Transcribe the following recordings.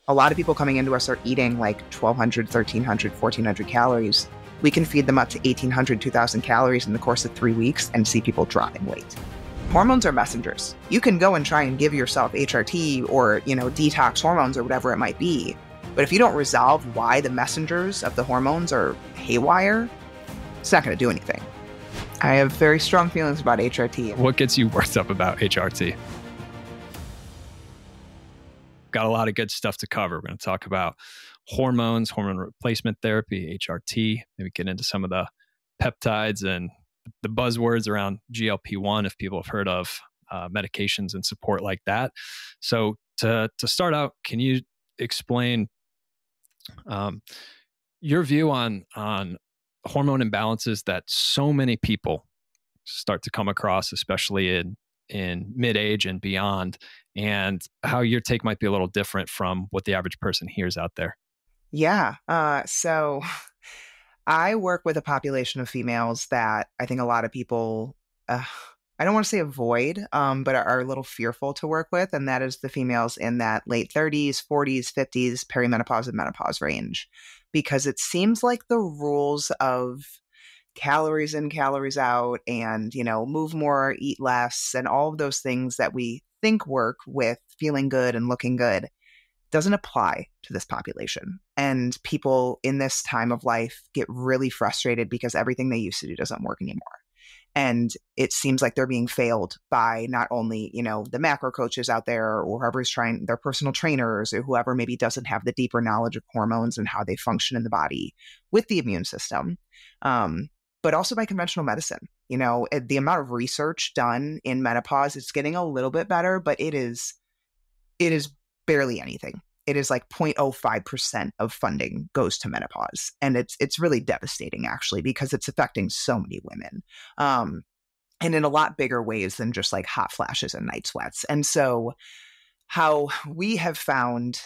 A lot of people coming into us are eating like 1,200, 1,300, 1,400 calories. We can feed them up to 1,800, 2,000 calories in the course of 3 weeks and see people dropping weight. Hormones are messengers. You can go and try and give yourself HRT or, detox hormones or whatever it might be. But if you don't resolve why the messengers of the hormones are haywire, it's not going to do anything. I have very strong feelings about HRT. What gets you worked up about HRT? Got a lot of good stuff to cover. We're going to talk about hormones, hormone replacement therapy, HRT, maybe get into some of the peptides and the buzzwords around GLP-1 if people have heard of medications and support like that. So to start out, can you explain your view on hormone imbalances that so many people start to come across, especially in mid-age and beyond, and how your take might be a little different from what the average person hears out there? Yeah. So I work with a population of females that I think a lot of people, I don't want to say avoid, but are a little fearful to work with. And that is the females in that late 30s, 40s, 50s, perimenopause and menopause range. Because it seems like the rules of calories in, calories out, and, move more, eat less, and all of those things that we think work with feeling good and looking good doesn't apply to this population. And people in this time of life get really frustrated because everything they used to do doesn't work anymore. And it seems like they're being failed by not only, the macro coaches out there or whoever's trying, their personal trainers or whoever maybe doesn't have the deeper knowledge of hormones and how they function in the body with the immune system, but also by conventional medicine. The amount of research done in menopause, it's getting a little bit better, but it is barely anything. It is like 0.05% of funding goes to menopause. And it's really devastating, actually, because it's affecting so many women. And in a lot bigger ways than just like hot flashes and night sweats. And so how we have found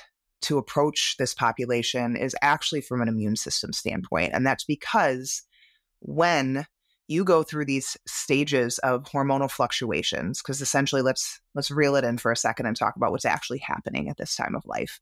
to approach this population is actually from an immune system standpoint. And that's because when you go through these stages of hormonal fluctuations, because essentially let's reel it in for a second and talk about what's actually happening at this time of life.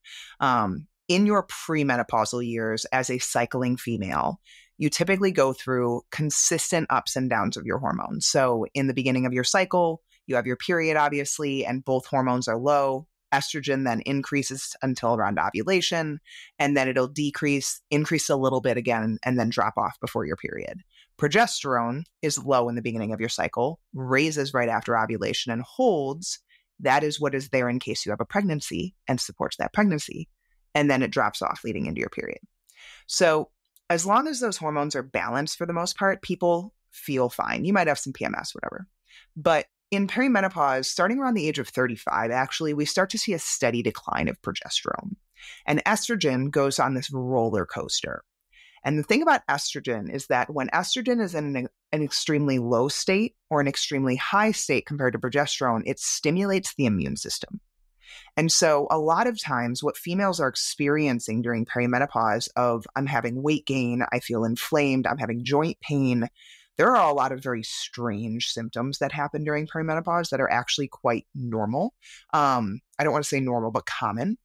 In your premenopausal years as a cycling female, you typically go through consistent ups and downs of your hormones. So in the beginning of your cycle, you have your period, obviously, and both hormones are low. Estrogen then increases until around ovulation, and then it'll increase a little bit again, and then drop off before your period. Progesterone is low in the beginning of your cycle, raises right after ovulation, and holds. That is what is there in case you have a pregnancy and supports that pregnancy. And then it drops off leading into your period. So as long as those hormones are balanced for the most part, people feel fine. You might have some PMS, whatever. But in perimenopause, starting around the age of 35, actually, we start to see a steady decline of progesterone. And estrogen goes on this roller coaster. And the thing about estrogen is that when estrogen is in an extremely low state or an extremely high state compared to progesterone, it stimulates the immune system. And so a lot of times what females are experiencing during perimenopause of, I'm having weight gain, I feel inflamed, I'm having joint pain, there are a lot of very strange symptoms that happen during perimenopause that are actually quite normal. I don't want to say normal, but common.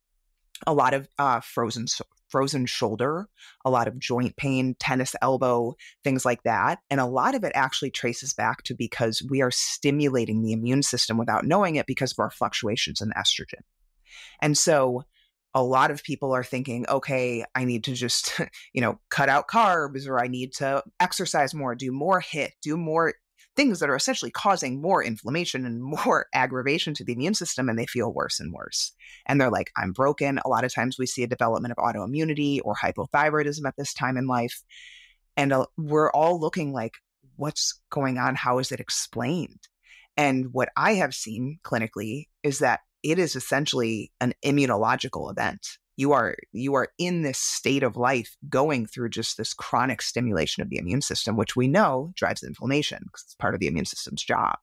A lot of frozen shoulder, a lot of joint pain, tennis elbow, things like that. And a lot of it actually traces back to because we are stimulating the immune system without knowing it because of our fluctuations in estrogen. And so a lot of people are thinking, okay, I need to just, cut out carbs, or I need to exercise more, do more HIIT, do more things that are essentially causing more inflammation and more aggravation to the immune system, and they feel worse and worse. And they're like, I'm broken. A lot of times we see a development of autoimmunity or hypothyroidism at this time in life. And we're all looking like, what's going on? How is it explained? And what I have seen clinically is that it is essentially an immunological event. You are in this state of life going through just this chronic stimulation of the immune system, which we know drives inflammation because it's part of the immune system's job.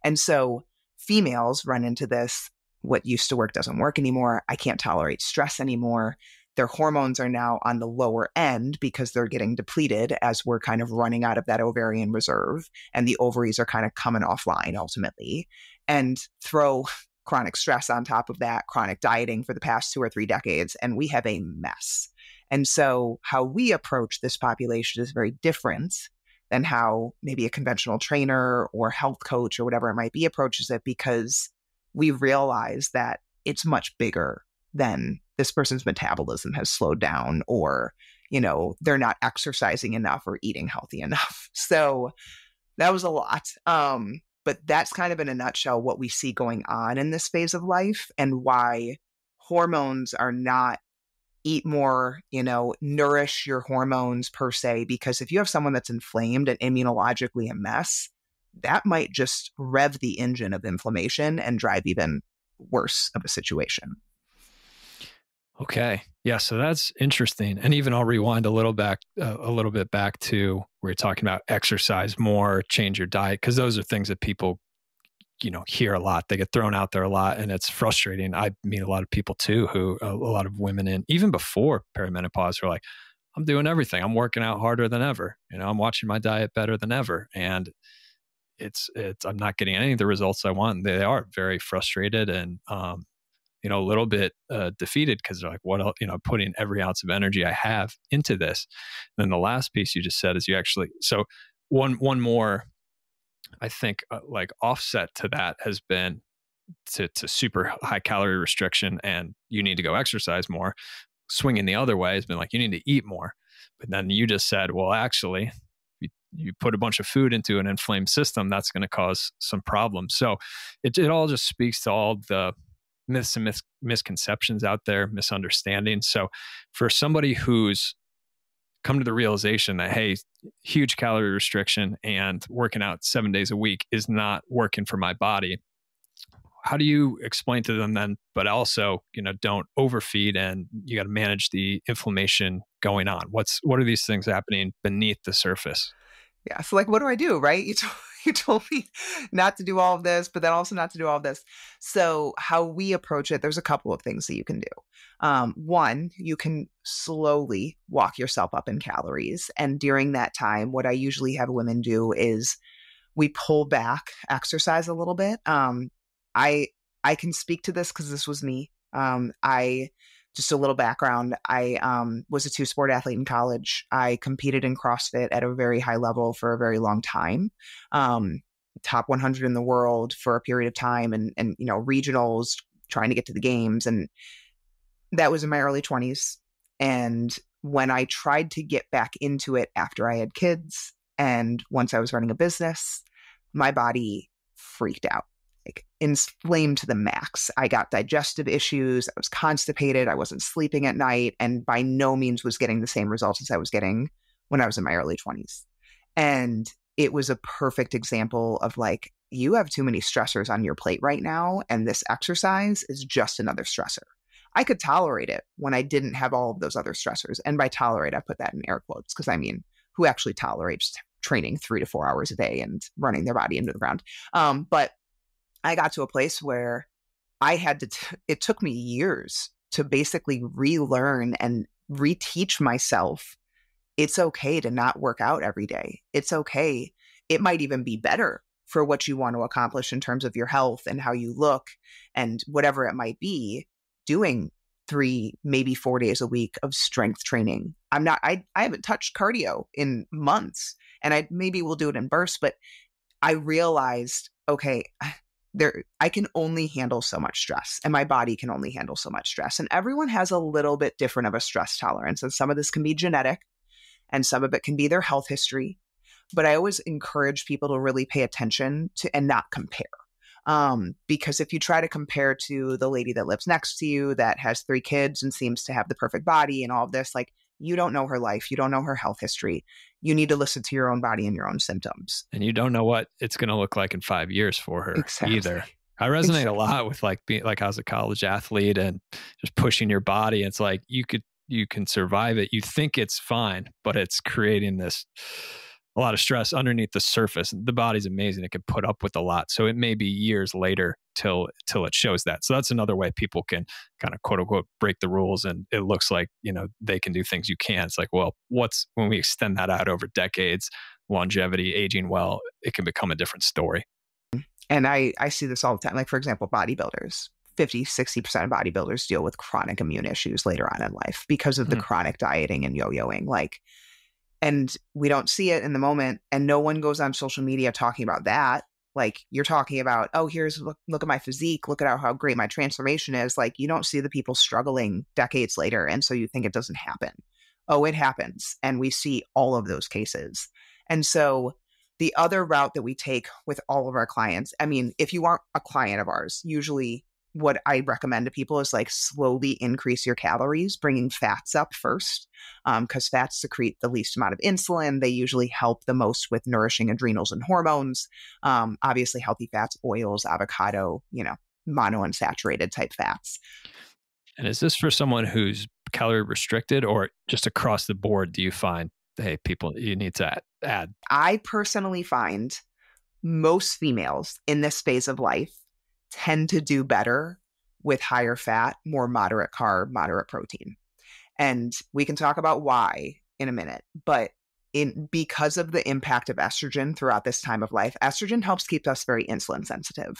And so females run into this, what used to work doesn't work anymore. I can't tolerate stress anymore. Their hormones are now on the lower end because they're getting depleted as we're kind of running out of that ovarian reserve, and the ovaries are kind of coming offline ultimately. And throw chronic stress on top of that, chronic dieting for the past 2 or 3 decades, and we have a mess. And so how we approach this population is very different than how maybe a conventional trainer or health coach or whatever it might be approaches it, because we realize that it's much bigger than this person's metabolism has slowed down, or, they're not exercising enough or eating healthy enough. So that was a lot. But that's kind of in a nutshell what we see going on in this phase of life, and why hormones are not eat more, nourish your hormones per se, because if you have someone that's inflamed and immunologically a mess, that might just rev the engine of inflammation and drive even worse of a situation. Okay. Yeah. So that's interesting. And even I'll rewind a little bit back to where you're talking about exercise more, change your diet, because those are things that people, hear a lot. They get thrown out there a lot, and it's frustrating. I meet a lot of people too, who a lot of women in, even before perimenopause, are like, I'm doing everything. I'm working out harder than ever. I'm watching my diet better than ever. And I'm not getting any of the results I want. They are very frustrated and, a little bit defeated, because they're like, what else, putting every ounce of energy I have into this. And then the last piece you just said is so one more, I think, like offset to that has been to super high calorie restriction, and you need to go exercise more. Swinging the other way has been like, you need to eat more. But then you just said, well, actually, you put a bunch of food into an inflamed system, that's going to cause some problems. So it all just speaks to all the myths and misconceptions out there, misunderstandings. So for somebody who's come to the realization that, hey, huge calorie restriction and working out 7 days a week is not working for my body, how do you explain to them then, but also, don't overfeed, and you got to manage the inflammation going on? What are these things happening beneath the surface? Yeah. So what do I do, right? You told me not to do all of this, but then also not to do all of this. So how we approach it, there's a couple of things that you can do. One, you can slowly walk yourself up in calories. And during that time, what I usually have women do is we pull back exercise a little bit. I can speak to this because this was me. Just a little background. I was a two-sport athlete in college. I competed in CrossFit at a very high level for a very long time. Top 100 in the world for a period of time, and regionals, trying to get to the games. And that was in my early 20s. And when I tried to get back into it after I had kids, and once I was running a business, my body freaked out. Inflamed to the max. I got digestive issues. I was constipated. I wasn't sleeping at night, and by no means was getting the same results as I was getting when I was in my early 20s. And it was a perfect example of you have too many stressors on your plate right now, and this exercise is just another stressor. I could tolerate it when I didn't have all of those other stressors. And by tolerate, I put that in air quotes, because who actually tolerates training 3 to 4 hours a day and running their body into the ground? But I got to a place where I had to, it took me years to basically relearn and reteach myself. It's okay to not work out every day. It's okay. It might even be better for what you want to accomplish in terms of your health and how you look and whatever it might be, doing 3, maybe 4 days a week of strength training. I haven't touched cardio in months, and I maybe will do it in bursts, but I realized, okay, I can only handle so much stress, and my body can only handle so much stress. And everyone has a little bit different of a stress tolerance. And some of this can be genetic, and some of it can be their health history. But I always encourage people to really pay attention to and not compare. Because if you try to compare to the lady that lives next to you that has 3 kids and seems to have the perfect body and all of this, you don't know her life. You don't know her health history. You need to listen to your own body and your own symptoms. And you don't know what it's going to look like in 5 years for her either. I resonate a lot with being I was a college athlete and just pushing your body. It's you can survive it. You think it's fine, but it's creating a lot of stress underneath the surface. The body's amazing. It can put up with a lot. So it may be years later till it shows that. So that's another way people can kind of quote unquote break the rules. And it looks like, they can do things you can't. It's well, when we extend that out over decades, longevity, aging well, it can become a different story. And I see this all the time. Like, for example, bodybuilders. 50, 60% of bodybuilders deal with chronic immune issues later on in life because of the Hmm. chronic dieting and yo-yoing. Like, and we don't see it in the moment. And no one goes on social media talking about that. Like, you're talking about, oh, here's look at my physique. Look at how great my transformation is. Like, you don't see the people struggling decades later. And so you think it doesn't happen. Oh, it happens. And we see all of those cases. And so the other route that we take with all of our clients, I mean, if you aren't a client of ours, usually what I recommend to people is like slowly increase your calories, bringing fats up first, because fats secrete the least amount of insulin. They usually help the most with nourishing adrenals and hormones. Obviously, healthy fats, oils, avocado, monounsaturated type fats. And is this for someone who's calorie restricted, or just across the board? Do you find, hey, people, you need to add? I personally find most females in this phase of life tend to do better with higher fat, more moderate carb, moderate protein. And we can talk about why in a minute, but because of the impact of estrogen throughout this time of life, estrogen helps keep us very insulin sensitive.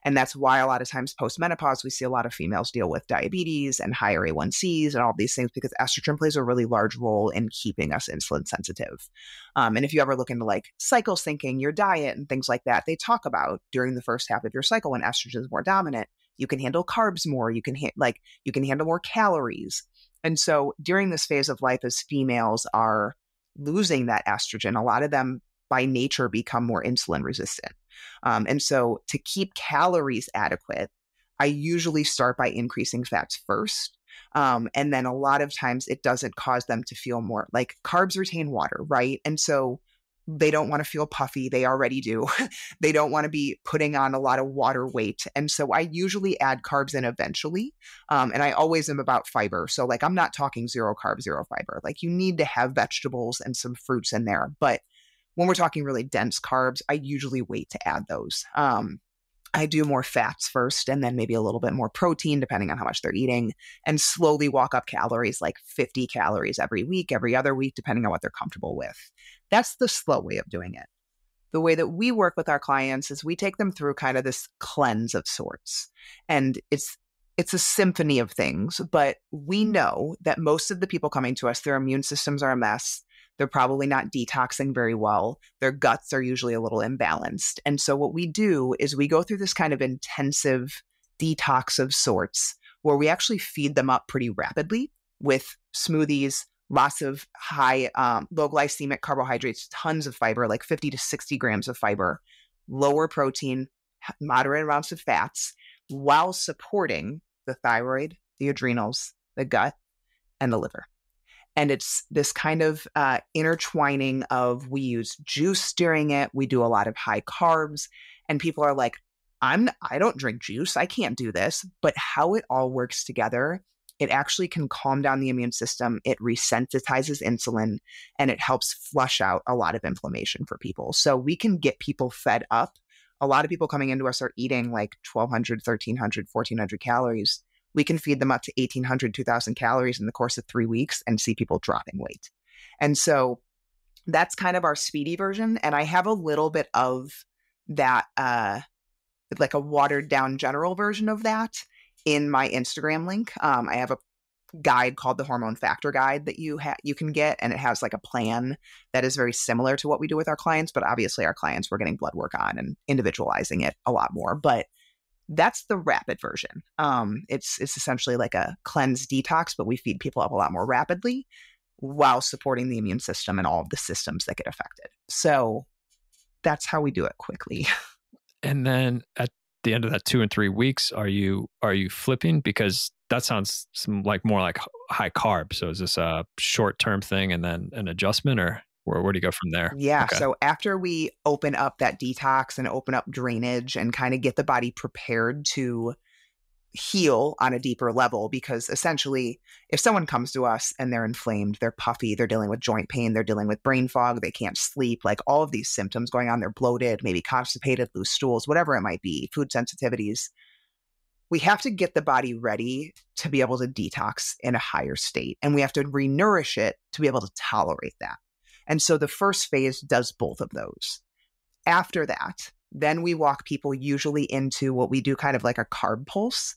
And that's why a lot of times post-menopause, we see a lot of females deal with diabetes and higher A1Cs and all these things, because estrogen plays a really large role in keeping us insulin sensitive. And if you ever look into like cycle syncing, your diet and things like that, they talk about during the first half of your cycle when estrogen is more dominant, you can handle carbs more, you can handle more calories. And so during this phase of life, as females are losing that estrogen, a lot of them by nature become more insulin resistant. And so to keep calories adequate, I usually start by increasing fats first. And then a lot of times it doesn't cause them to feel more like carbs retain water, right? And so they don't want to feel puffy. They already do. They don't want to be putting on a lot of water weight. And so I usually add carbs in eventually. And I always am about fiber. So like, I'm not talking zero carb, zero fiber. Like, you need to have vegetables and some fruits in there. But when we're talking really dense carbs, I usually wait to add those. I do more fats first and then maybe a little bit more protein, depending on how much they're eating, and slowly walk up calories, like 50 calories every week, every other week, depending on what they're comfortable with. That's the slow way of doing it. The way that we work with our clients is we take them through kind of this cleanse of sorts. And it's a symphony of things, but we know that most of the people coming to us, their immune systems are a mess. They're probably not detoxing very well. Their guts are usually a little imbalanced. And so what we do is we go through this kind of intensive detox of sorts where we actually feed them up pretty rapidly with smoothies, lots of high, low glycemic carbohydrates, tons of fiber, like 50 to 60 grams of fiber, lower protein, moderate amounts of fats, while supporting the thyroid, the adrenals, the gut, and the liver. And it's this kind of intertwining of, we use juice during it. We do a lot of high carbs, and people are like, I don't drink juice. I can't do this. But how it all works together, it actually can calm down the immune system. It resensitizes insulin, and it helps flush out a lot of inflammation for people. So we can get people fed up. A lot of people coming into us are eating like 1,200, 1,300, 1,400 calories. We can feed them up to 1,800, 2,000 calories in the course of 3 weeks and see people dropping weight. And so that's kind of our speedy version. And I have a little bit of that, like a watered down general version of that in my Instagram link. I have a guide called the Hormone Factor Guide that you can get, and it has like a plan that is very similar to what we do with our clients. But obviously our clients, we're getting blood work on and individualizing it a lot more. But that's the rapid version. It's essentially like a cleanse detox, but we feed people up a lot more rapidly while supporting the immune system and all of the systems that get affected. So that's how we do it quickly. And then at the end of that 2 and 3 weeks, are you flipping? Because that sounds like more like high carb. So is this a short-term thing and then an adjustment, or where do you go from there? Yeah. Okay. So after we open up that detox and open up drainage and kind of get the body prepared to heal on a deeper level, because essentially if someone comes to us and they're inflamed, they're puffy, they're dealing with joint pain, they're dealing with brain fog, they can't sleep, like all of these symptoms going on, they're bloated, maybe constipated, loose stools, whatever it might be, food sensitivities, we have to get the body ready to be able to detox in a higher state. And we have to re-nourish it to be able to tolerate that. And so the first phase does both of those. After that, Then we walk people usually into what we do kind of like a carb pulse.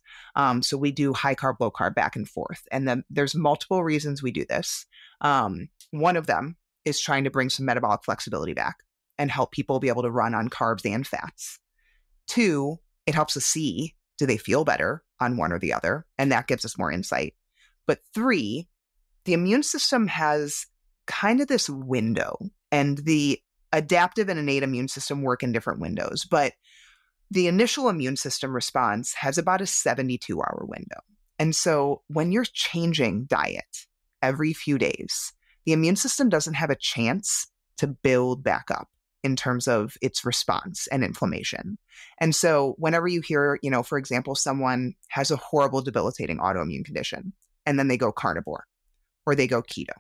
So we do high carb, low carb back and forth. And then there's multiple reasons we do this. One of them is trying to bring some metabolic flexibility back and help people be able to run on carbs and fats. Two, it helps us see, do they feel better on one or the other? And that gives us more insight. But three, the immune system has kind of this window, and the adaptive and innate immune system work in different windows. But the initial immune system response has about a 72-hour window. And so when you're changing diet every few days, the immune system doesn't have a chance to build back up in terms of its response and inflammation. And so whenever you hear, for example, someone has a horrible, debilitating autoimmune condition, and then they go carnivore, or they go keto,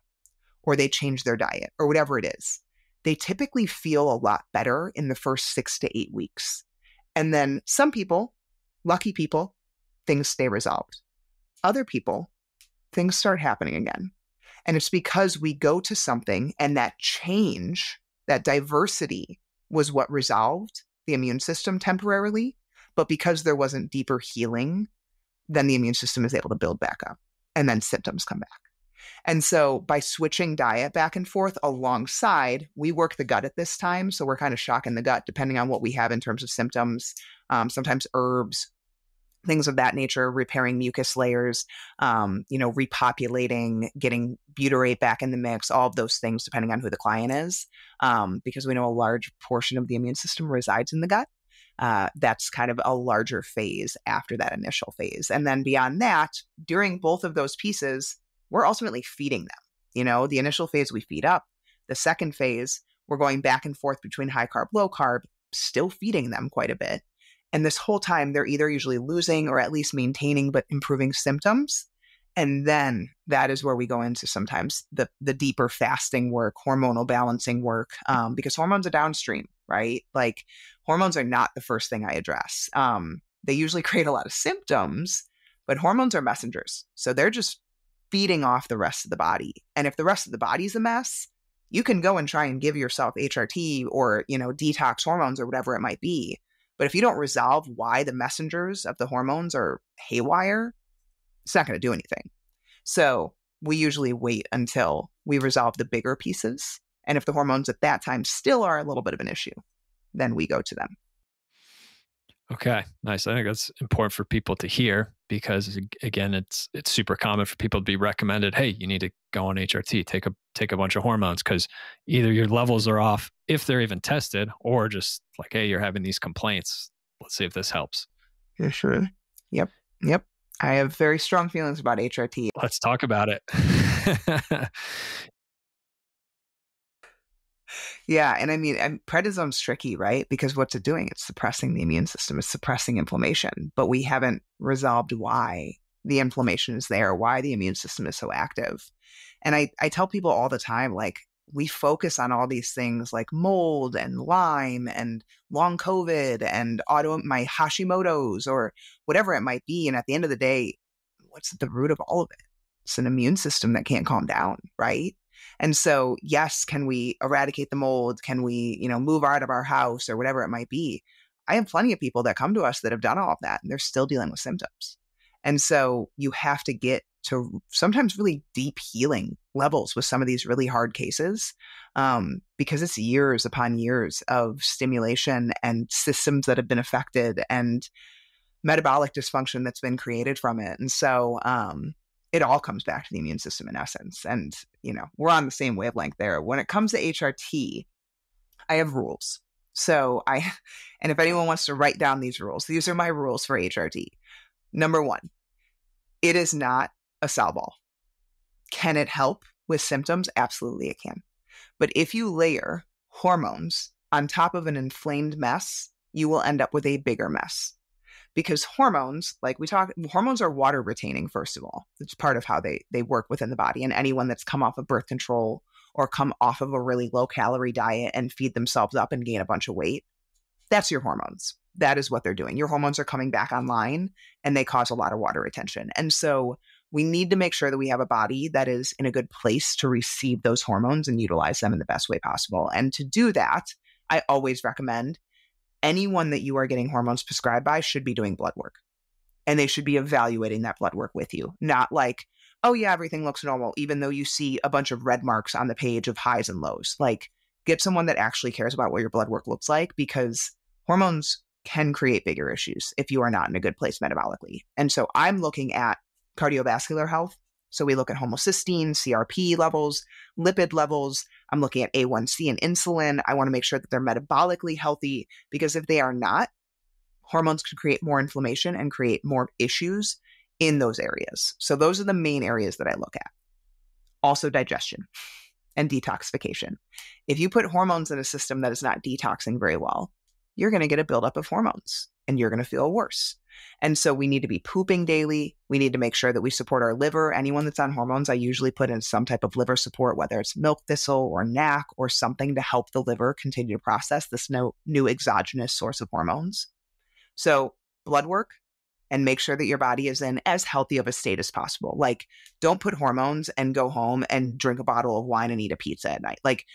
or they change their diet, or whatever it is, they typically feel a lot better in the first 6 to 8 weeks. And then some people, lucky people, things stay resolved. Other people, things start happening again. And it's because we go to something, and that change, that diversity, was what resolved the immune system temporarily. But because there wasn't deeper healing, then the immune system is able to build back up, and then symptoms come back. And so by switching diet back and forth alongside, we work the gut at this time. So we're kind of shocking the gut depending on what we have in terms of symptoms, sometimes herbs, things of that nature, repairing mucus layers, repopulating, getting butyrate back in the mix, all of those things depending on who the client is, because we know a large portion of the immune system resides in the gut. That's kind of a larger phase after that initial phase. And then beyond that, during both of those pieces, we're ultimately feeding them. The initial phase we feed up. The second phase, we're going back and forth between high carb, low carb, still feeding them quite a bit. And this whole time, they're either usually losing or at least maintaining, but improving symptoms. And then that is where we go into sometimes the deeper fasting work, hormonal balancing work, because hormones are downstream, right? Like hormones are not the first thing I address. They usually create a lot of symptoms, but hormones are messengers. So they're just feeding off the rest of the body. And if the rest of the body's a mess, you can go and try and give yourself HRT or, detox hormones or whatever it might be. But if you don't resolve why the messengers of the hormones are haywire, it's not going to do anything. So we usually wait until we resolve the bigger pieces. And if the hormones at that time still are a little bit of an issue, then we go to them. Okay, nice. I think that's important for people to hear because, again, it's super common for people to be recommended, hey, you need to go on HRT, take a bunch of hormones, because either your levels are off if they're even tested, or just like, hey, you're having these complaints. Let's see if this helps. Yeah, sure. Yep. I have very strong feelings about HRT. Let's talk about it. Yeah. And I mean, prednisone's tricky, right? Because what's it doing? It's suppressing the immune system. It's suppressing inflammation, but we haven't resolved why the inflammation is there, why the immune system is so active. And I tell people all the time, like, we focus on all these things like mold and Lyme and long COVID and my Hashimoto's or whatever it might be. And at the end of the day, what's at the root of all of it? It's an immune system that can't calm down, right? And so, yes, can we eradicate the mold? Can we, move out of our house or whatever it might be? I have plenty of people that come to us that have done all of that and they're still dealing with symptoms. And so you have to get to sometimes really deep healing levels with some of these really hard cases, because it's years upon years of stimulation and systems that have been affected and metabolic dysfunction that's been created from it. And so it all comes back to the immune system in essence. And, we're on the same wavelength there. When it comes to HRT, I have rules. And if anyone wants to write down these rules, these are my rules for HRT. Number one, it is not a solve-all. Can it help with symptoms? Absolutely it can. But if you layer hormones on top of an inflamed mess, you will end up with a bigger mess. Because hormones, hormones are water retaining, first of all. It's part of how they work within the body. And anyone that's come off of birth control or come off of a really low calorie diet and feed themselves up and gain a bunch of weight, that's your hormones. That is what they're doing. Your hormones are coming back online and they cause a lot of water retention. And so we need to make sure that we have a body that is in a good place to receive those hormones and utilize them in the best way possible. And to do that, I always recommend anyone that you are getting hormones prescribed by should be doing blood work. And they should be evaluating that blood work with you. Not like, oh yeah, everything looks normal, even though you see a bunch of red marks on the page of highs and lows. Like, get someone that actually cares about what your blood work looks like, because hormones can create bigger issues if you are not in a good place metabolically. And so I'm looking at cardiovascular health. So we look at homocysteine, CRP levels, lipid levels. I'm looking at A1C and insulin. I want to make sure that they're metabolically healthy, because if they are not, hormones can create more inflammation and create more issues in those areas. So those are the main areas that I look at. Also digestion and detoxification. If you put hormones in a system that is not detoxing very well, you're going to get a buildup of hormones and you're going to feel worse. And so we need to be pooping daily. We need to make sure that we support our liver. Anyone that's on hormones, I usually put in some type of liver support, whether it's milk thistle or NAC or something to help the liver continue to process this new exogenous source of hormones. So blood work, and make sure that your body is in as healthy of a state as possible. Like, don't put hormones and go home and drink a bottle of wine and eat a pizza at night. Like,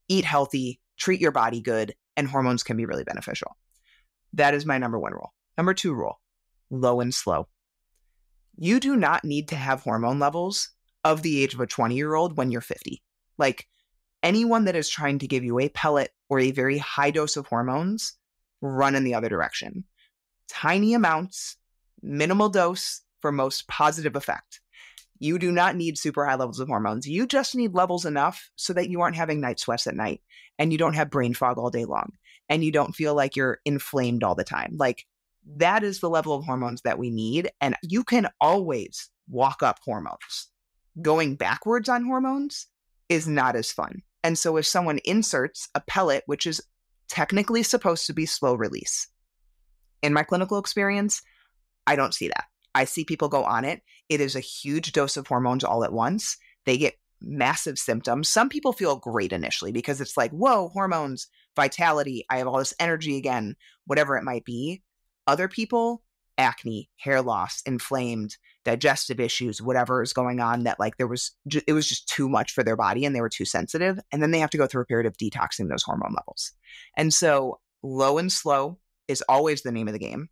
eat healthy, treat your body good, and hormones can be really beneficial. That is my number one rule. Number two rule, low and slow. You do not need to have hormone levels of the age of a 20-year-old when you're 50. Like, anyone that is trying to give you a pellet or a very high dose of hormones, run in the other direction. Tiny amounts, minimal dose for most positive effect. You do not need super high levels of hormones. You just need levels enough so that you aren't having night sweats at night, and you don't have brain fog all day long, and you don't feel like you're inflamed all the time. Like, that is the level of hormones that we need. And you can always walk up hormones. Going backwards on hormones is not as fun. And so if someone inserts a pellet, which is technically supposed to be slow release, in my clinical experience, I don't see that. I see people go on it. It is a huge dose of hormones all at once. They get massive symptoms. Some people feel great initially because it's like, whoa, hormones, vitality, I have all this energy again, whatever it might be. Other people, acne, hair loss, inflamed, digestive issues, whatever is going on, that like it was just too much for their body and they were too sensitive. And then they have to go through a period of detoxing those hormone levels. And so low and slow is always the name of the game.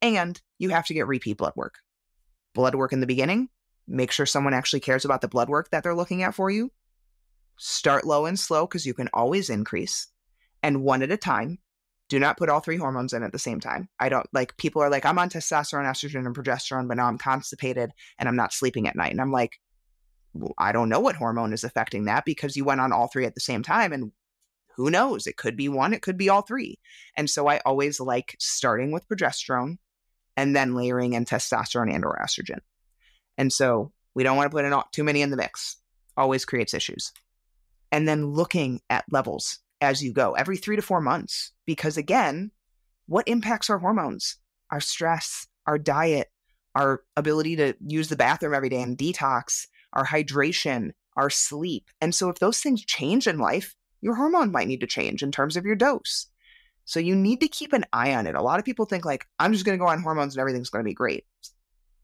And you have to get repeat blood work. Blood work in the beginning, make sure someone actually cares about the blood work that they're looking at for you. Start low and slow because you can always increase. And one at a time. Do not put all three hormones in at the same time. I don't like, people are like, I'm on testosterone, estrogen, and progesterone, but now I'm constipated and I'm not sleeping at night. And I'm like, well, I don't know what hormone is affecting that, because you went on all three at the same time. And who knows? It could be one, it could be all three. And so I always like starting with progesterone and then layering in testosterone and or estrogen. And so we don't want to put in too many in the mix. Always creates issues. And then looking at levels as you go every 3 to 4 months, because again, what impacts our hormones? Our stress, our diet, our ability to use the bathroom every day and detox, our hydration, our sleep. And so if those things change in life, your hormone might need to change in terms of your dose. So you need to keep an eye on it. A lot of people think like, I'm just going to go on hormones and everything's going to be great.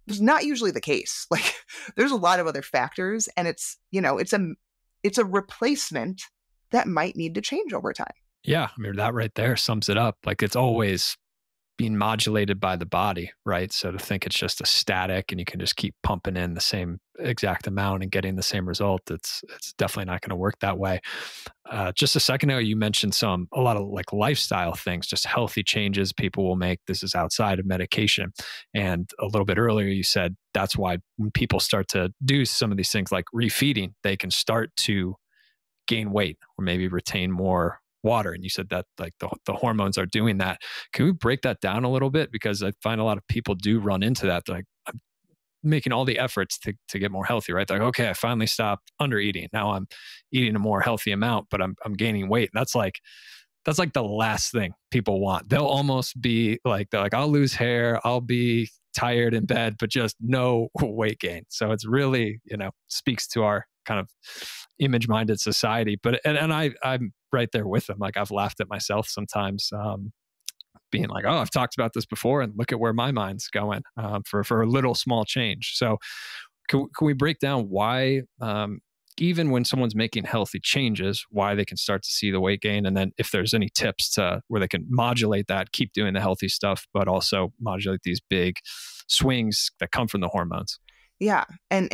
It's not usually the case. Like, there's a lot of other factors, and it's a replacement that might need to change over time. Yeah. I mean, that right there sums it up. Like, it's always being modulated by the body, right? So to think it's just a static and you can just keep pumping in the same exact amount and getting the same result, it's definitely not going to work that way. Just a second ago, you mentioned a lot of like lifestyle things, just healthy changes people will make. This is outside of medication. And a little bit earlier, you said that's why when people start to do some of these things like refeeding, they can start to gain weight or maybe retain more water. And you said that like the hormones are doing that. Can we break that down a little bit? Because I find a lot of people do run into that. They're like, I'm making all the efforts to get more healthy, right? They're like, okay, I finally stopped under eating. Now I'm eating a more healthy amount, but I'm gaining weight. And that's like the last thing people want. They'll almost be like, they're like, I'll lose hair, I'll be tired in bed, but just no weight gain. So it's really, speaks to our kind of image-minded society. But and I'm right there with them. Like, I've laughed at myself sometimes, being like, oh, I've talked about this before, and look at where my mind's going for a little small change. So can we break down why even when someone's making healthy changes, why they can start to see the weight gain. And then if there's any tips to where they can modulate that, keep doing the healthy stuff, but also modulate these big swings that come from the hormones. Yeah. And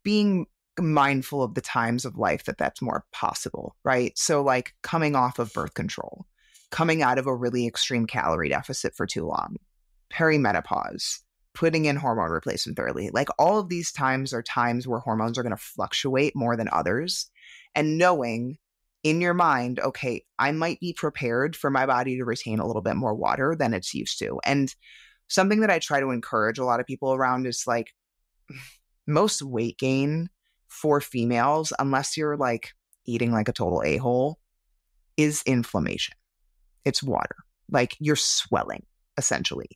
being mindful of the times of life that's more possible, right? So like coming off of birth control, coming out of a really extreme calorie deficit for too long, perimenopause, putting in hormone replacement early. Like all of these times are times where hormones are going to fluctuate more than others. And knowing in your mind, okay, I might be prepared for my body to retain a little bit more water than it's used to. And something that I try to encourage a lot of people around is like most weight gain for females, unless you're like eating like a total a-hole, is inflammation. It's water. Like you're swelling essentially.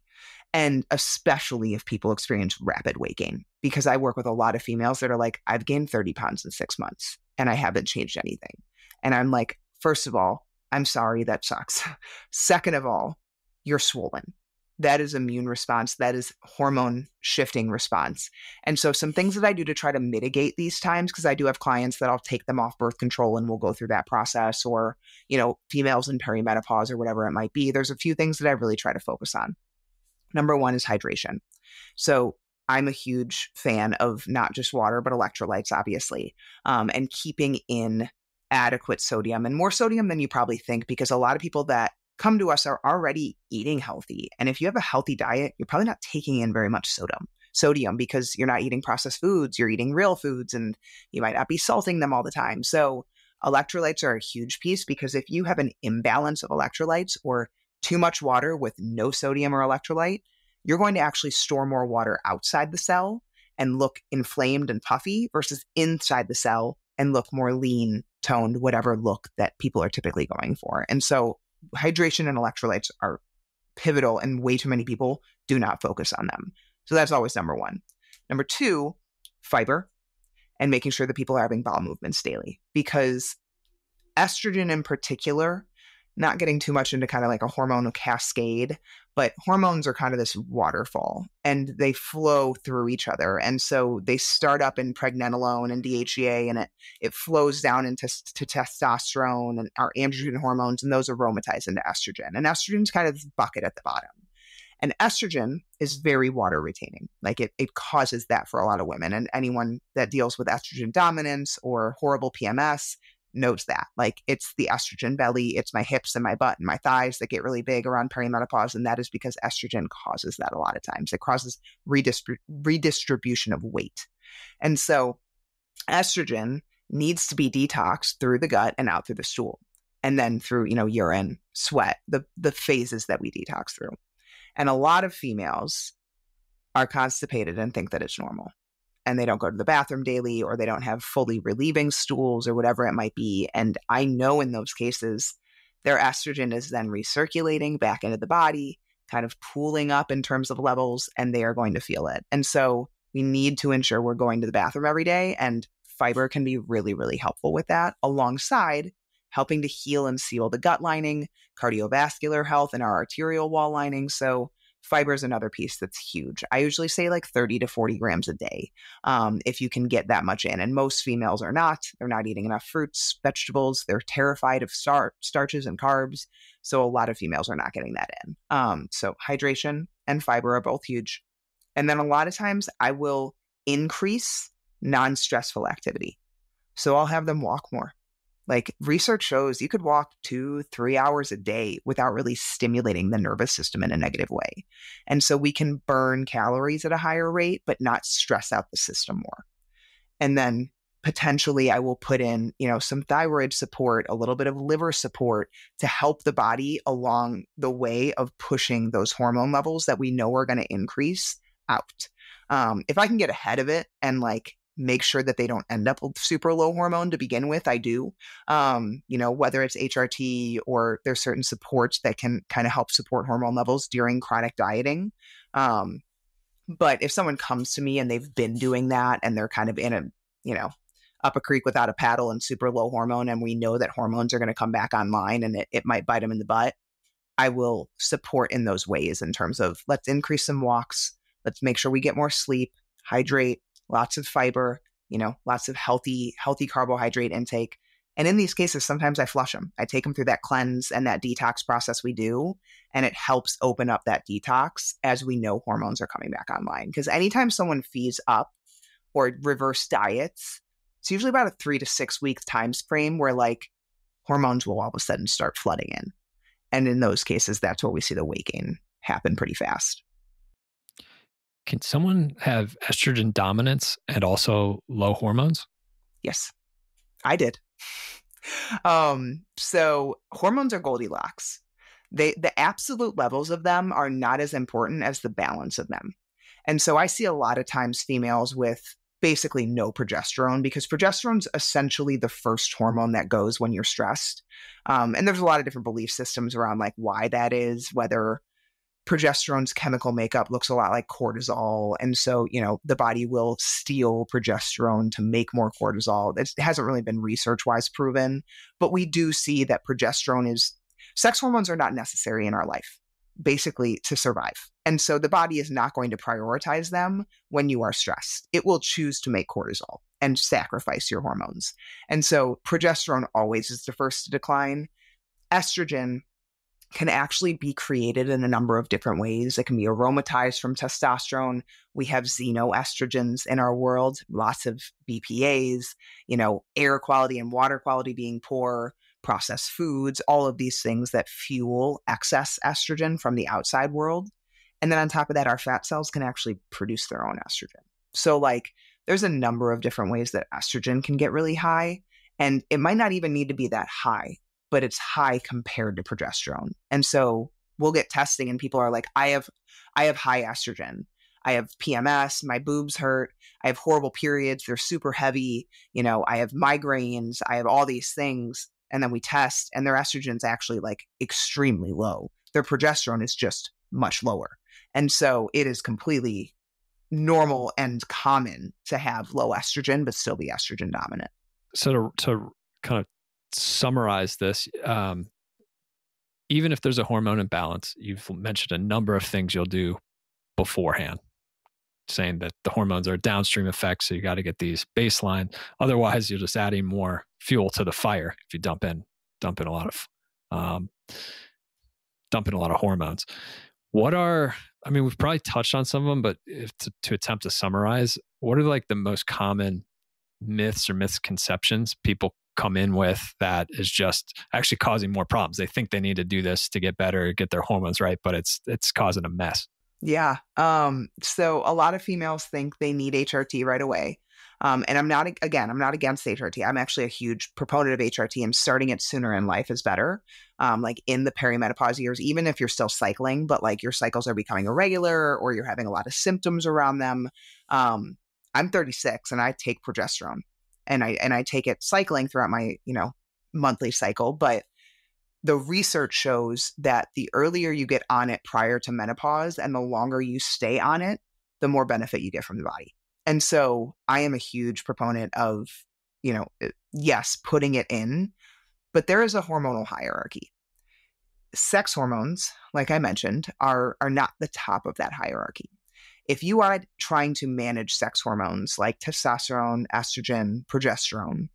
And especially if people experience rapid weight gain, because I work with a lot of females that are like, I've gained 30 pounds in 6 months and I haven't changed anything. And I'm like, first of all, I'm sorry, that sucks. Second of all, you're swollen. That is immune response. That is hormone shifting response. And so some things that I do to try to mitigate these times, because I do have clients that I'll take them off birth control and we'll go through that process, or, females in perimenopause or whatever it might be. There's a few things that I really try to focus on. Number one is hydration. So I'm a huge fan of not just water, but electrolytes, obviously, and keeping in adequate sodium, and more sodium than you probably think, because a lot of people that come to us are already eating healthy. And if you have a healthy diet, you're probably not taking in very much sodium because you're not eating processed foods, you're eating real foods, and you might not be salting them all the time. So electrolytes are a huge piece, because if you have an imbalance of electrolytes or too much water with no sodium or electrolyte, you're going to actually store more water outside the cell and look inflamed and puffy versus inside the cell and look more lean, toned, whatever look that people are typically going for. And so hydration and electrolytes are pivotal, and way too many people do not focus on them. So that's always number one. Number two, fiber, and making sure that people are having bowel movements daily, because estrogen in particular, not getting too much into kind of like a hormonal cascade, but hormones are kind of this waterfall and they flow through each other. And so they start up in pregnenolone and DHEA, and it flows down into testosterone and our androgen hormones, and those aromatize into estrogen. And estrogen is kind of this bucket at the bottom. And estrogen is very water retaining. Like it causes that for a lot of women. And anyone that deals with estrogen dominance or horrible PMS knows that. Like it's the estrogen belly, it's my hips and my butt and my thighs that get really big around perimenopause. And that is because estrogen causes that a lot of times. It causes redistribution of weight. And so estrogen needs to be detoxed through the gut and out through the stool. And then through, urine, sweat, the phases that we detox through. And a lot of females are constipated and think that it's normal. And they don't go to the bathroom daily, or they don't have fully relieving stools or whatever it might be. And I know in those cases, their estrogen is then recirculating back into the body, kind of pooling up in terms of levels, and they are going to feel it. And so we need to ensure we're going to the bathroom every day, and fiber can be really, really helpful with that, alongside helping to heal and seal the gut lining, cardiovascular health, and our arterial wall lining. So fiber is another piece that's huge. I usually say like 30 to 40 grams a day, if you can get that much in. And most females are not. They're not eating enough fruits, vegetables. They're terrified of starches and carbs. So a lot of females are not getting that in. So hydration and fiber are both huge. And then a lot of times I will increase non-stressful activity. So I'll have them walk more. Like research shows you could walk 2-3 hours a day without really stimulating the nervous system in a negative way. And so we can burn calories at a higher rate, but not stress out the system more. And then potentially I will put in, some thyroid support, a little bit of liver support to help the body along the way of pushing those hormone levels that we know are going to increase out. If I can get ahead of it and like make sure that they don't end up with super low hormone to begin with, I do. Whether it's HRT or there's certain supports that can kind of help support hormone levels during chronic dieting. But if someone comes to me and they've been doing that and they're kind of in a, up a creek without a paddle and super low hormone, and we know that hormones are going to come back online and it might bite them in the butt, I will support in those ways in terms of let's increase some walks. Let's make sure we get more sleep, hydrate, lots of fiber, lots of healthy carbohydrate intake. And in these cases, sometimes I flush them. I take them through that cleanse and that detox process we do, and it helps open up that detox as we know hormones are coming back online. Because anytime someone feeds up or reverse diets, it's usually about a 3 to 6 week time frame where like hormones will all of a sudden start flooding in. And in those cases, that's where we see the weight gain happen pretty fast. Can someone have estrogen dominance and also low hormones? Yes, I did. So hormones are Goldilocks. The absolute levels of them are not as important as the balance of them. And so I see a lot of times females with basically no progesterone, because progesterone's essentially the first hormone that goes when you're stressed. And there's a lot of different belief systems around like why that is, whether progesterone's chemical makeup looks a lot like cortisol. And so, the body will steal progesterone to make more cortisol. It hasn't really been research-wise proven, but we do see that sex hormones are not necessary in our life, basically to survive. And so the body is not going to prioritize them when you are stressed. It will choose to make cortisol and sacrifice your hormones. And so progesterone always is the first to decline. Estrogen can actually be created in a number of different ways. It can be aromatized from testosterone. We have xenoestrogens in our world, lots of BPAs, air quality and water quality being poor, processed foods, all of these things that fuel excess estrogen from the outside world. And then on top of that, our fat cells can actually produce their own estrogen. So like there's a number of different ways that estrogen can get really high, and it might not even need to be that high, but it's high compared to progesterone. And so we'll get testing and people are like, I have high estrogen. I have PMS, my boobs hurt. I have horrible periods. They're super heavy. I have migraines. I have all these things. And then we test and their estrogen's actually like extremely low. Their progesterone is just much lower. And so it is completely normal and common to have low estrogen, but still be estrogen dominant. So to kind of summarize this, even if there's a hormone imbalance, you've mentioned a number of things you'll do beforehand, saying that the hormones are downstream effects, so you got to get these baseline. Otherwise, you're just adding more fuel to the fire if you dump in a lot of hormones. We've probably touched on some of them, but to attempt to summarize, what are like the most common myths or misconceptions people come in with that is just actually causing more problems? They think they need to do this to get better, get their hormones right, but it's causing a mess. Yeah. So a lot of females think they need HRT right away. And I'm not against HRT. I'm actually a huge proponent of HRT, and starting it sooner in life is better. Like in the perimenopause years, even if you're still cycling, but like your cycles are becoming irregular or you're having a lot of symptoms around them. I'm 36 and I take progesterone and I take it cycling throughout my, monthly cycle. But the research shows that the earlier you get on it prior to menopause and the longer you stay on it, the more benefit you get from the body. And so I am a huge proponent of, yes, putting it in, but there is a hormonal hierarchy. Sex hormones, like I mentioned, are not the top of that hierarchy. If you are trying to manage sex hormones like testosterone, estrogen, progesterone,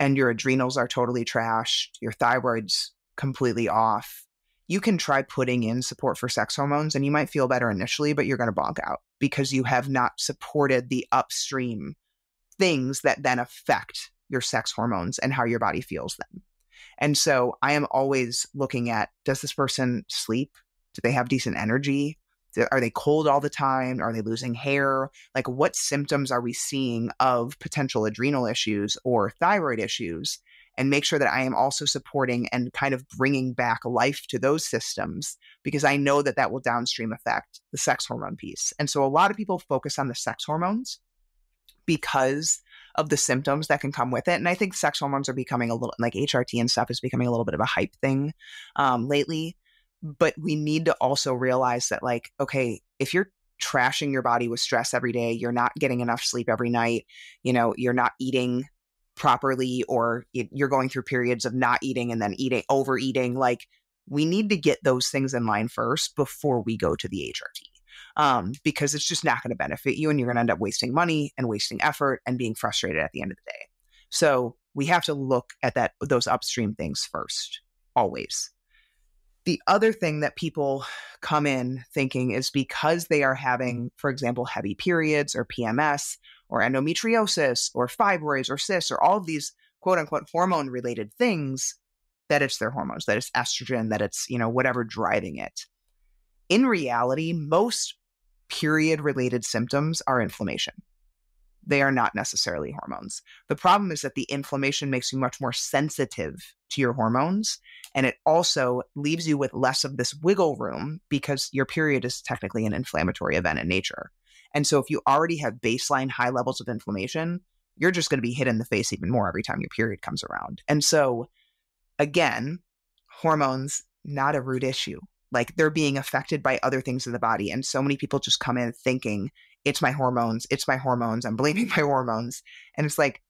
and your adrenals are totally trashed, your thyroid's completely off, you can try putting in support for sex hormones and you might feel better initially, but you're going to bonk out because you have not supported the upstream things that then affect your sex hormones and how your body feels them. And so I am always looking at, does this person sleep? Do they have decent energy? Are they cold all the time? Are they losing hair? Like what symptoms are we seeing of potential adrenal issues or thyroid issues? And make sure that I am also supporting and kind of bringing back life to those systems, because I know that will downstream affect the sex hormone piece. And so a lot of people focus on the sex hormones because of the symptoms that can come with it. And I think sex hormones are becoming a little, like HRT and stuff is becoming a little bit of a hype thing lately. But we need to also realize that, like, okay, if you're trashing your body with stress every day, you're not getting enough sleep every night, you're not eating properly, or you're going through periods of not eating and then overeating, like we need to get those things in line first before we go to the HRT. because it's just not going to benefit you, and you're going to end up wasting money and wasting effort and being frustrated at the end of the day. So we have to look at those upstream things first, always. The other thing that people come in thinking is because they are having, for example, heavy periods or PMS or endometriosis or fibroids or cysts or all of these quote unquote hormone related things, that it's their hormones, that it's estrogen, that it's, whatever driving it. In reality, most period related symptoms are inflammation. They are not necessarily hormones. The problem is that the inflammation makes you much more sensitive to your hormones. And it also leaves you with less of this wiggle room because your period is technically an inflammatory event in nature. And so if you already have baseline high levels of inflammation, you're just going to be hit in the face even more every time your period comes around. And so again, hormones, not a root issue. Like they're being affected by other things in the body. And so many people just come in thinking, it's my hormones, I'm blaming my hormones. And it's like,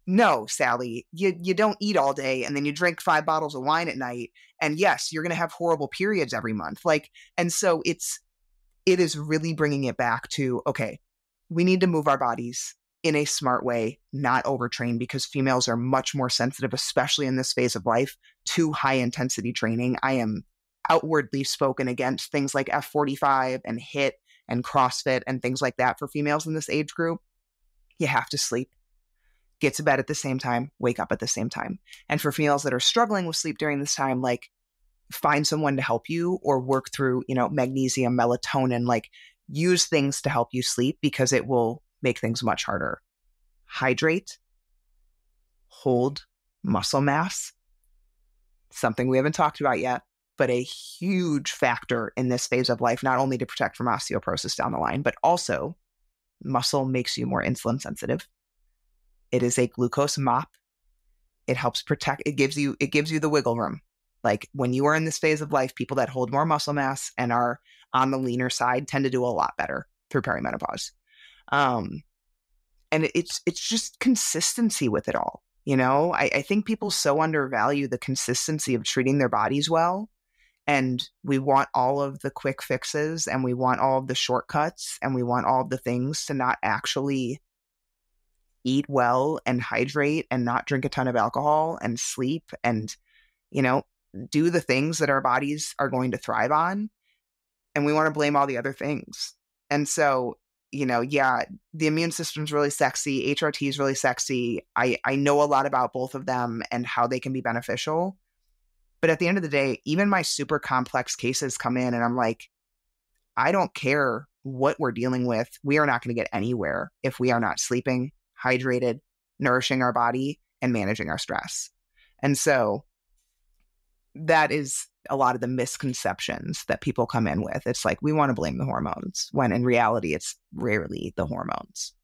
no, Sally, you don't eat all day and then you drink 5 bottles of wine at night. And yes, you're going to have horrible periods every month. And so it is really bringing it back to, okay, we need to move our bodies in a smart way, not overtrain, because females are much more sensitive, especially in this phase of life, to high intensity training. I am outwardly spoken against things like F45 and HIIT and CrossFit and things like that for females in this age group. You have to sleep, get to bed at the same time, wake up at the same time. And for females that are struggling with sleep during this time, like find someone to help you or work through, magnesium, melatonin, like use things to help you sleep because it will make things much harder. Hydrate, hold muscle mass, something we haven't talked about yet, but a huge factor in this phase of life, not only to protect from osteoporosis down the line, but also muscle makes you more insulin sensitive. It is a glucose mop. It helps protect, it gives you the wiggle room. Like when you are in this phase of life, people that hold more muscle mass and are on the leaner side tend to do a lot better through perimenopause. And it's just consistency with it all. I think people so undervalue the consistency of treating their bodies well. And we want all of the quick fixes and we want all of the shortcuts and we want all of the things to not actually eat well and hydrate and not drink a ton of alcohol and sleep and, do the things that our bodies are going to thrive on. And we want to blame all the other things. And so, the immune system's really sexy. HRT is really sexy. I know a lot about both of them and how they can be beneficial. But at the end of the day, even my super complex cases come in and I'm like, I don't care what we're dealing with. We are not going to get anywhere if we are not sleeping, hydrated, nourishing our body, and managing our stress. And so that is a lot of the misconceptions that people come in with. It's like, we want to blame the hormones, when in reality, it's rarely the hormones.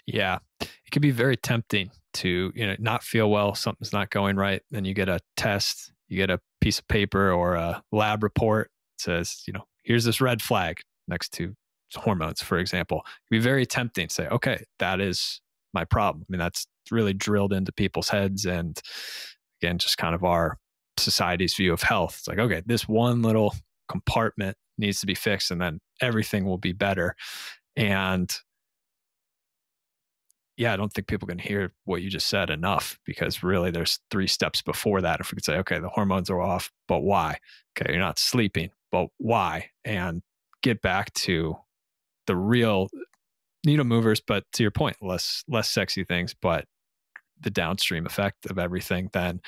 Yeah. It can be very tempting to, not feel well, something's not going right. Then you get a test, you get a piece of paper or a lab report that says, here's this red flag next to hormones, for example. It can be very tempting to say, okay, that is my problem. I mean, that's really drilled into people's heads. And again, just kind of our society's view of health. It's like, okay, this one little compartment needs to be fixed and then everything will be better. And yeah, I don't think people can hear what you just said enough, because really there's 3 steps before that. If we could say, okay, the hormones are off, but why? Okay, you're not sleeping, but why? And get back to the real needle movers, but to your point, less sexy things, but the downstream effect of everything, then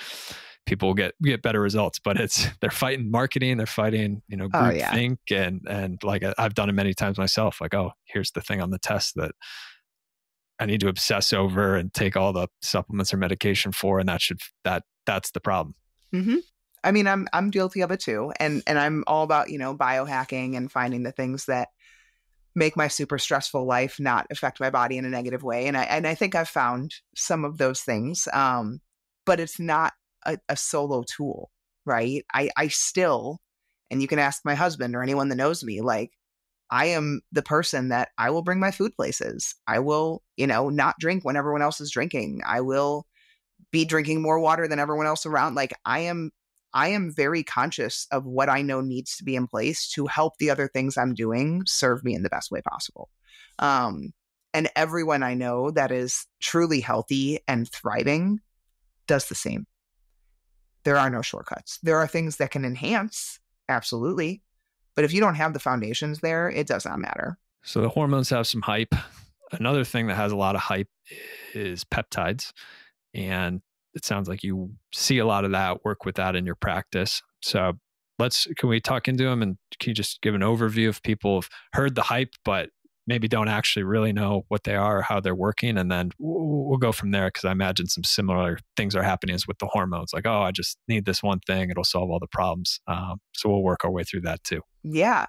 people get better results. But they're fighting marketing, they're fighting, group think, and like I've done it many times myself. Like, oh, here's the thing on the test that I need to obsess over and take all the supplements or medication for, and that's the problem. Mm-hmm. I mean, I'm guilty of it too, and I'm all about biohacking and finding the things that make my super stressful life not affect my body in a negative way, and I think I've found some of those things, but it's not a solo tool, right? I still, and you can ask my husband or anyone that knows me, like, I am the person that I will bring my food places. I will, not drink when everyone else is drinking. I will be drinking more water than everyone else around. Like, I am I am very conscious of what I know needs to be in place to help the other things I'm doing serve me in the best way possible. And everyone I know that is truly healthy and thriving does the same. There are no shortcuts. There are things that can enhance, absolutely. But if you don't have the foundations there, it does not matter. So the hormones have some hype. Another thing that has a lot of hype is peptides. And it sounds like you see a lot of that, work with that in your practice. So can we talk into them, and can you just give an overview of people who've heard the hype, but maybe don't actually really know what they are or how they're working? And then we'll go from there, because I imagine some similar things are happening as with the hormones. Like, oh, I just need this one thing. It'll solve all the problems. So we'll work our way through that too. Yeah.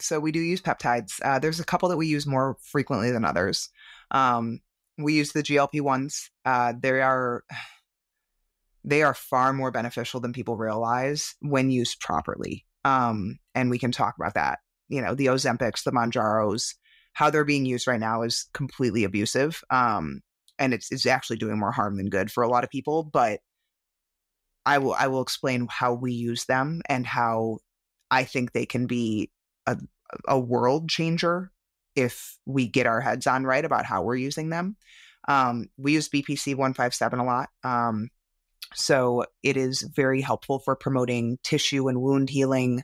So we do use peptides. There's a couple that we use more frequently than others. We use the GLP-1s. They are far more beneficial than people realize when used properly. And we can talk about that. You know, the Ozempics, the Mounjaros, how they're being used right now is completely abusive. And it's actually doing more harm than good for a lot of people. But I will explain how we use them and how I think they can be a world changer if we get our heads on right about how we're using them. We use BPC 157 a lot. So it is very helpful for promoting tissue and wound healing.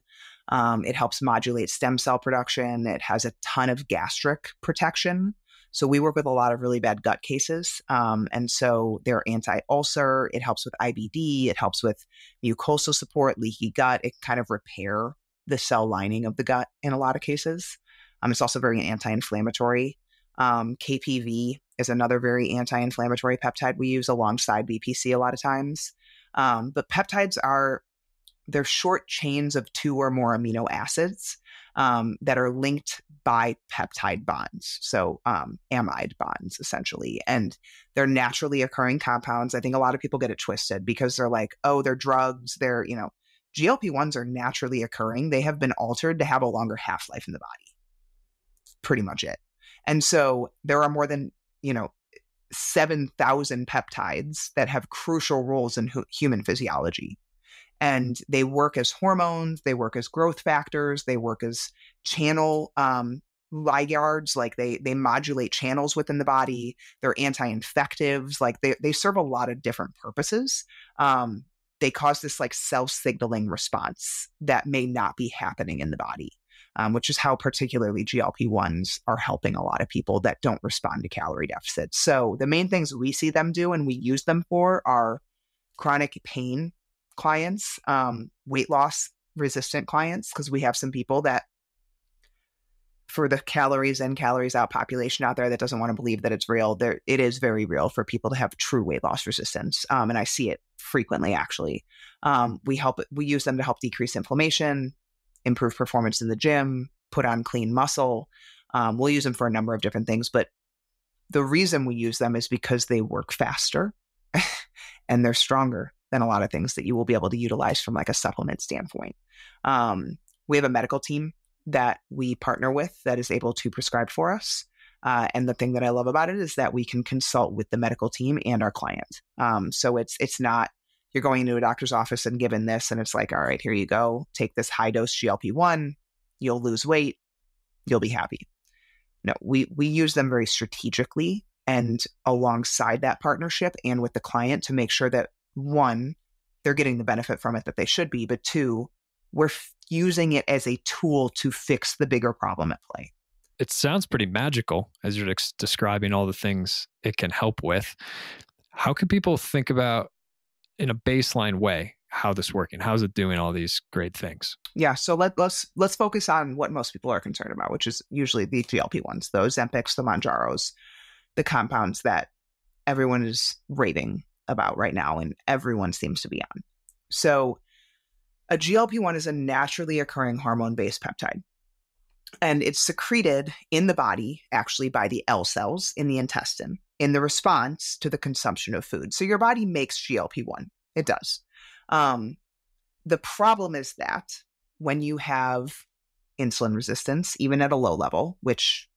It helps modulate stem cell production. It has a ton of gastric protection. So we work with a lot of really bad gut cases. And so they're anti-ulcer. It helps with IBD. It helps with mucosal support, leaky gut. It kind of repair the cell lining of the gut in a lot of cases. It's also very anti-inflammatory. KPV is another very anti-inflammatory peptide we use alongside BPC a lot of times. But peptides they're short chains of 2 or more amino acids that are linked by peptide bonds. So amide bonds, essentially. And they're naturally occurring compounds. I think a lot of people get it twisted because they're like, oh, they're drugs. GLP-1s are naturally occurring. They have been altered to have a longer half-life in the body. Pretty much it. And so there are more than, 7,000 peptides that have crucial roles in human physiology. And they work as hormones, they work as growth factors, they work as channel ligards, like they modulate channels within the body. They're anti-infectives, like they serve a lot of different purposes. They cause this like self-signaling response that may not be happening in the body. Which is how particularly GLP-1s are helping a lot of people that don't respond to calorie deficits. So the main things we see them do and we use them for are chronic pain clients, weight loss resistant clients, because we have some people that, for the calories in, calories out population out there that doesn't want to believe that it's real, it is very real for people to have true weight loss resistance. And I see it frequently, actually. We use them to help decrease inflammation, improve performance in the gym, put on clean muscle. We'll use them for a number of different things, but the reason we use them is because they work faster and they're stronger than a lot of things that you will be able to utilize from like a supplement standpoint. We have a medical team that we partner with that is able to prescribe for us. And the thing that I love about it is that we can consult with the medical team and our client. So it's not, you're going into a doctor's office and given this, and it's like, all right, here you go. Take this high dose GLP-1. You'll lose weight. You'll be happy. No, we use them very strategically and alongside that partnership and with the client to make sure that, one, they're getting the benefit from it that they should be, but two, we're using it as a tool to fix the bigger problem at play. It sounds pretty magical as you're describing all the things it can help with. How can people think about, in a baseline way, how this is working? How's it doing all these great things? Yeah, so let's focus on what most people are concerned about, which is usually the GLP-1s, the Ozempics, the Mounjaros, the compounds that everyone is raving about right now and everyone seems to be on. So a GLP-1 is a naturally occurring hormone-based peptide. And it's secreted in the body, actually, by the L cells in the intestine in the response to the consumption of food. So your body makes GLP-1. It does. The problem is that when you have insulin resistance, even at a low level, which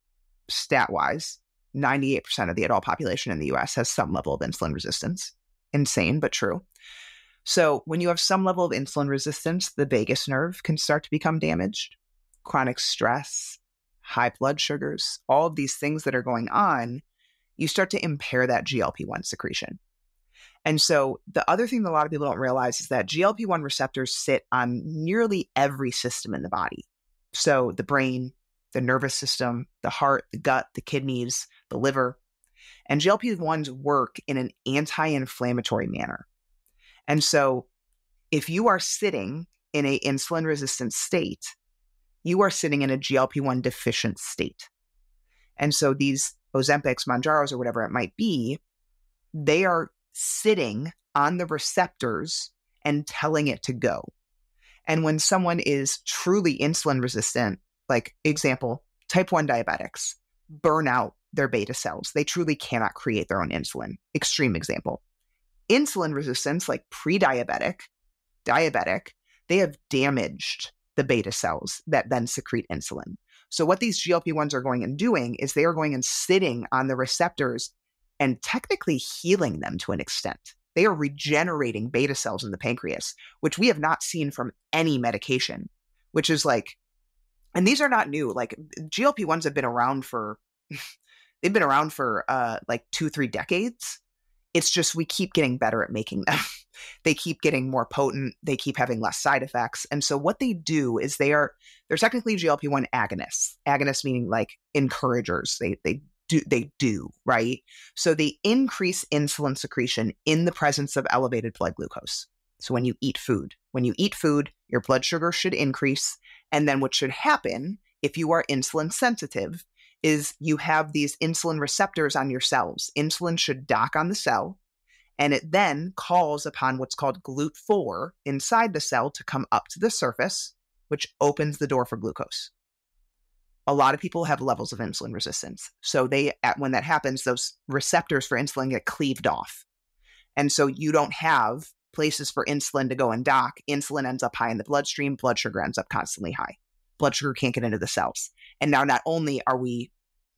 stat-wise, 98% of the adult population in the US has some level of insulin resistance. Insane, but true. So when you have some level of insulin resistance, the vagus nerve can start to become damaged. Chronic stress, high blood sugars, all of these things that are going on, you start to impair that GLP-1 secretion. And so the other thing that a lot of people don't realize is that GLP-1 receptors sit on nearly every system in the body. So the brain, the nervous system, the heart, the gut, the kidneys, the liver. And GLP-1s work in an anti-inflammatory manner. And so if you are sitting in an insulin resistant state, you are sitting in a GLP-1 deficient state. And so these Ozempics, Mounjaros, or whatever it might be, they are sitting on the receptors and telling it to go. And when someone is truly insulin resistant, like example, type 1 diabetics burn out their beta cells. They truly cannot create their own insulin. Extreme example. Insulin resistance, like pre-diabetic, diabetic, they have damaged the beta cells that then secrete insulin. So what these GLP-1s are going and doing is they are going and sitting on the receptors and technically healing them to an extent. They are regenerating beta cells in the pancreas, which we have not seen from any medication, which is like, and these are not new. Like GLP-1s have been around for, they've been around for like 2-3 decades. It's just we keep getting better at making them. They keep getting more potent. They keep having less side effects. And so what they do is they're technically GLP-1 agonists. Agonists meaning like encouragers. They do, right? So they increase insulin secretion in the presence of elevated blood glucose. So when you eat food, your blood sugar should increase. And then what should happen if you are insulin sensitive is you have these insulin receptors on your cells. Insulin should dock on the cell, and it then calls upon what's called GLUT4 inside the cell to come up to the surface, which opens the door for glucose. A lot of people have levels of insulin resistance. So when that happens, those receptors for insulin get cleaved off. And so you don't have places for insulin to go and dock. Insulin ends up high in the bloodstream. Blood sugar ends up constantly high. Blood sugar can't get into the cells. And now not only are we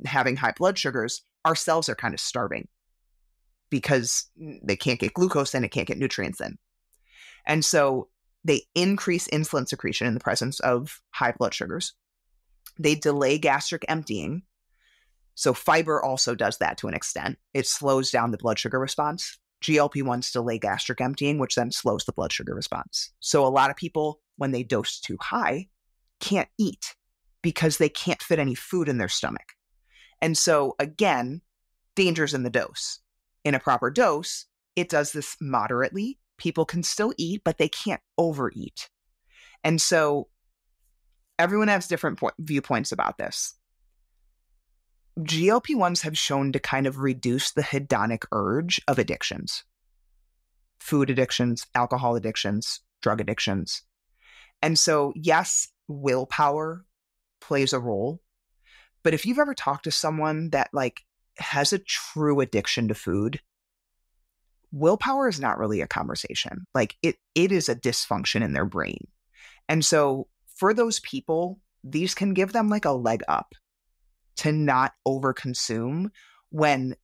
having high blood sugars, our cells are kind of starving because they can't get glucose in, it can't get nutrients in. And so they increase insulin secretion in the presence of high blood sugars. They delay gastric emptying. So fiber also does that to an extent. It slows down the blood sugar response. GLP-1s delay gastric emptying, which then slows the blood sugar response. So a lot of people, when they dose too high, can't eat because they can't fit any food in their stomach. And so again, dangers in the dose. In a proper dose, it does this moderately. People can still eat, but they can't overeat. And so everyone has different viewpoints about this. GLP-1s have shown to kind of reduce the hedonic urge of addictions. Food addictions, alcohol addictions, drug addictions. And so, yes, willpower plays a role. But if you've ever talked to someone that like has a true addiction to food, willpower is not really a conversation. Like it is a dysfunction in their brain. And so for those people, these can give them like a leg up to not overconsume when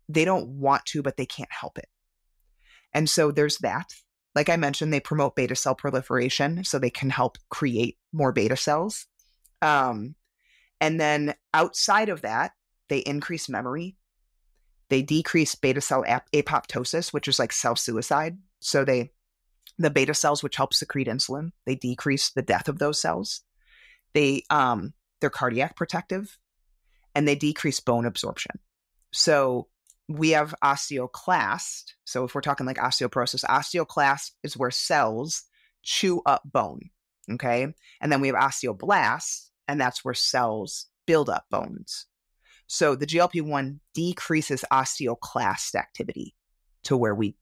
they don't want to, but they can't help it. And so there's that. Like I mentioned, they promote beta cell proliferation, so they can help create more beta cells. And then outside of that, they increase memory. They decrease beta cell apoptosis, which is like self-suicide. So the beta cells, which help secrete insulin, they decrease the death of those cells. They're cardiac protective, and they decrease bone absorption. So we have osteoclast. So if we're talking like osteoporosis, osteoclast is where cells chew up bone. Okay. And then we have osteoblast, and that's where cells build up bones. So the GLP-1 decreases osteoclast activity to where we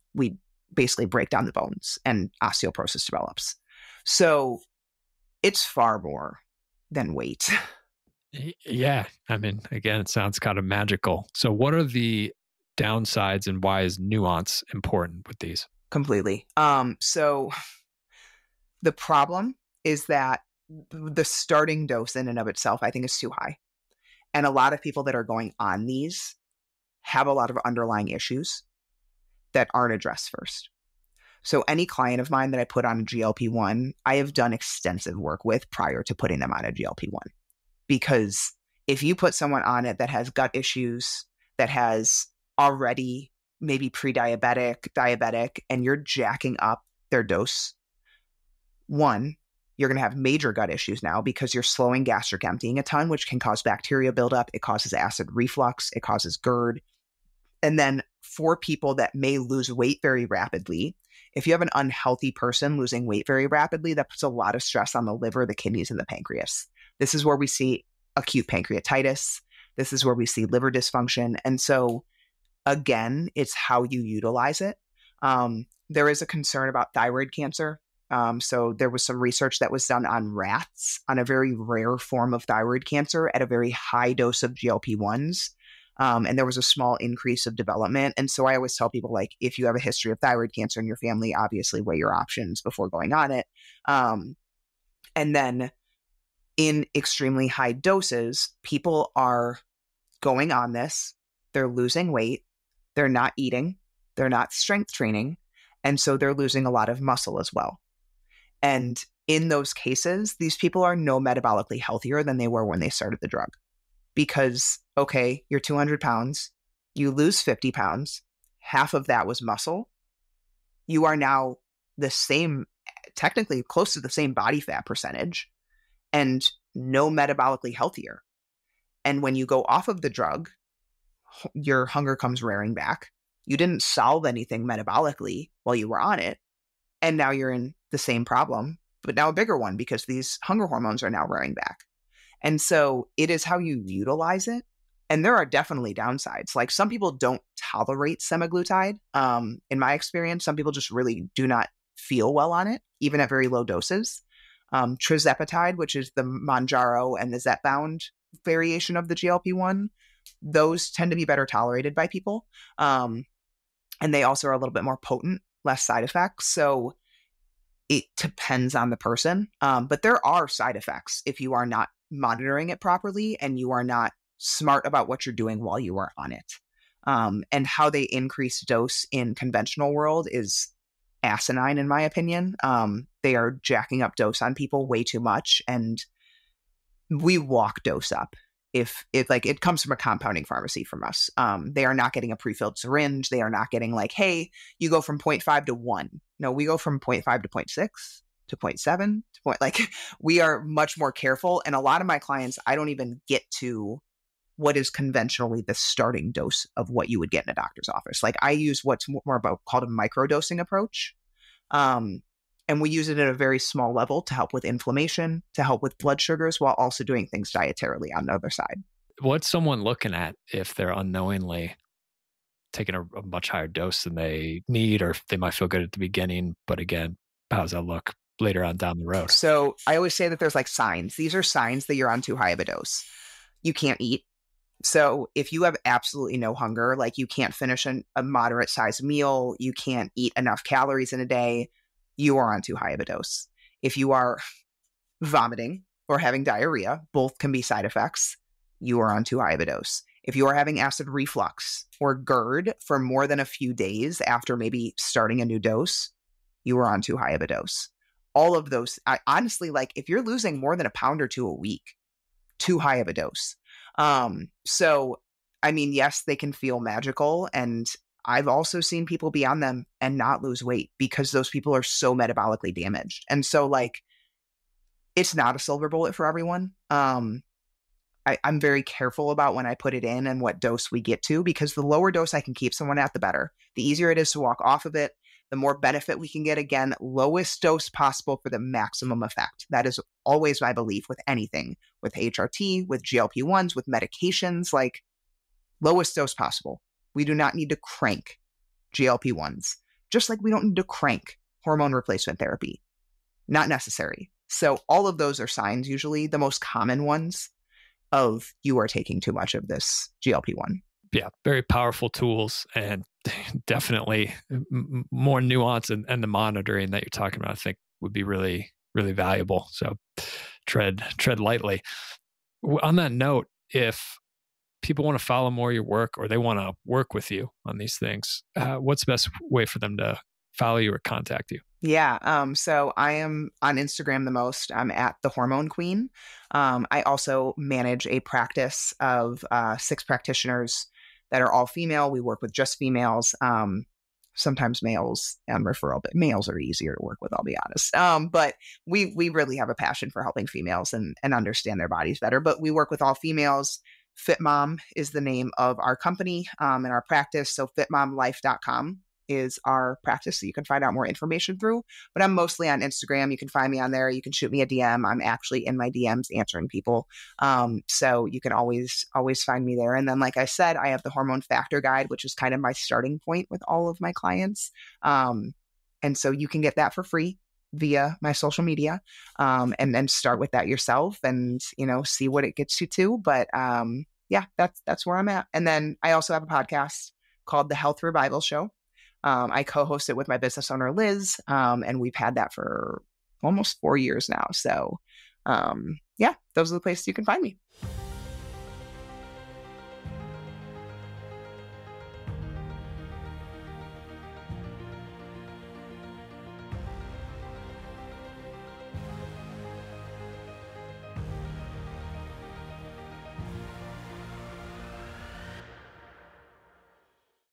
basically break down the bones and osteoporosis develops. So it's far more than weight. Yeah. I mean, again, it sounds kind of magical. So what are the downsides and why is nuance important with these? Completely. So the problem is that the starting dose in and of itself, I think, is too high. And a lot of people that are going on these have a lot of underlying issues that aren't addressed first. So any client of mine that I put on a GLP-1, I have done extensive work with prior to putting them on a GLP-1. Because if you put someone on it that has gut issues, that has already maybe pre-diabetic, diabetic, and you're jacking up their dose, one, you're going to have major gut issues now because you're slowing gastric emptying a ton, which can cause bacteria buildup. It causes acid reflux. It causes GERD. And then for people that may lose weight very rapidly, if you have an unhealthy person losing weight very rapidly, that puts a lot of stress on the liver, the kidneys, and the pancreas. This is where we see acute pancreatitis. This is where we see liver dysfunction. And so, again, it's how you utilize it. There is a concern about thyroid cancer. So there was some research that was done on rats on a very rare form of thyroid cancer at a very high dose of GLP-1s. And there was a small increase of development. And so I always tell people, like, if you have a history of thyroid cancer in your family, obviously weigh your options before going on it. And then in extremely high doses, people are going on this, they're losing weight, they're not eating, they're not strength training, and so they're losing a lot of muscle as well. And in those cases, these people are no metabolically healthier than they were when they started the drug. Because, okay, you're 200 pounds, you lose 50 pounds, half of that was muscle. You are now the same, technically close to the same body fat percentage, and no metabolically healthier. And when you go off of the drug, your hunger comes rearing back. You didn't solve anything metabolically while you were on it. And now you're in the same problem, but now a bigger one because these hunger hormones are now rearing back. And so it is how you utilize it. And there are definitely downsides. Like, some people don't tolerate semaglutide. In my experience, some people just really do not feel well on it, even at very low doses. Tirzepatide, which is the Mounjaro and the Zepbound variation of the GLP-1, those tend to be better tolerated by people. And they also are a little bit more potent, less side effects. So it depends on the person. But there are side effects if you are not monitoring it properly and you are not smart about what you're doing while you are on it. And how they increase dose in conventional world is asinine, in my opinion. They are jacking up dose on people way too much. And we walk dose up. If it comes from a compounding pharmacy from us, they are not getting a pre-filled syringe. They are not getting like, hey, you go from 0.5 to 1. No, we go from 0.5 to 0.6 to 0.7 to we are much more careful. And a lot of my clients, I don't even get to what is conventionally the starting dose of what you would get in a doctor's office. Like, I use what's more about called a microdosing approach. And we use it at a very small level to help with inflammation, to help with blood sugars, while also doing things dietarily on the other side. What's someone looking at if they're unknowingly taking a much higher dose than they need, or they might feel good at the beginning, but again, how does that look later on down the road? So I always say that there's like signs. These are signs that you're on too high of a dose. You can't eat. So if you have absolutely no hunger, like you can't finish a moderate sized meal, you can't eat enough calories in a day, you are on too high of a dose. If you are vomiting or having diarrhea, both can be side effects, you are on too high of a dose. If you are having acid reflux or GERD for more than a few days after maybe starting a new dose, you are on too high of a dose. All of those, I honestly, like, if you're losing more than a pound or two a week, too high of a dose. So, I mean, yes, they can feel magical. And I've also seen people be on them and not lose weight because those people are so metabolically damaged. And so, like, it's not a silver bullet for everyone. I'm very careful about when I put it in and what dose we get to, because the lower dose I can keep someone at, the better. The easier it is to walk off of it, the more benefit we can get. Again, lowest dose possible for the maximum effect. That is always my belief with anything, with HRT, with GLP-1s, with medications, like lowest dose possible. We do not need to crank GLP-1s, just like we don't need to crank hormone replacement therapy. Not necessary. So all of those are signs, usually the most common ones, of you are taking too much of this GLP-1. Yeah, very powerful tools, and definitely more nuance and the monitoring that you're talking about, I think, would be really, really valuable. So tread lightly. On that note, if people want to follow more of your work or they want to work with you on these things, what's the best way for them to follow you or contact you? Yeah. So I am on Instagram the most. I'm at the Hormone Queen. I also manage a practice of 6 practitioners that are all female. We work with just females. Sometimes males on referral, but males are easier to work with, I'll be honest. But we really have a passion for helping females and understand their bodies better. But we work with all females. Fit Mom is the name of our company and our practice. So fitmomlife.com is our practice that you can find out more information through. But I'm mostly on Instagram. You can find me on there. You can shoot me a DM. I'm actually in my DMs answering people. So you can always find me there. And then, like I said, I have the Hormone Factor Guide, which is kind of my starting point with all of my clients. And so you can get that for free via my social media, and then start with that yourself and, see what it gets you to. But yeah, that's where I'm at. And then I also have a podcast called The Health Revival Show. I co-host it with my business owner, Liz, and we've had that for almost 4 years now. So yeah, those are the places you can find me.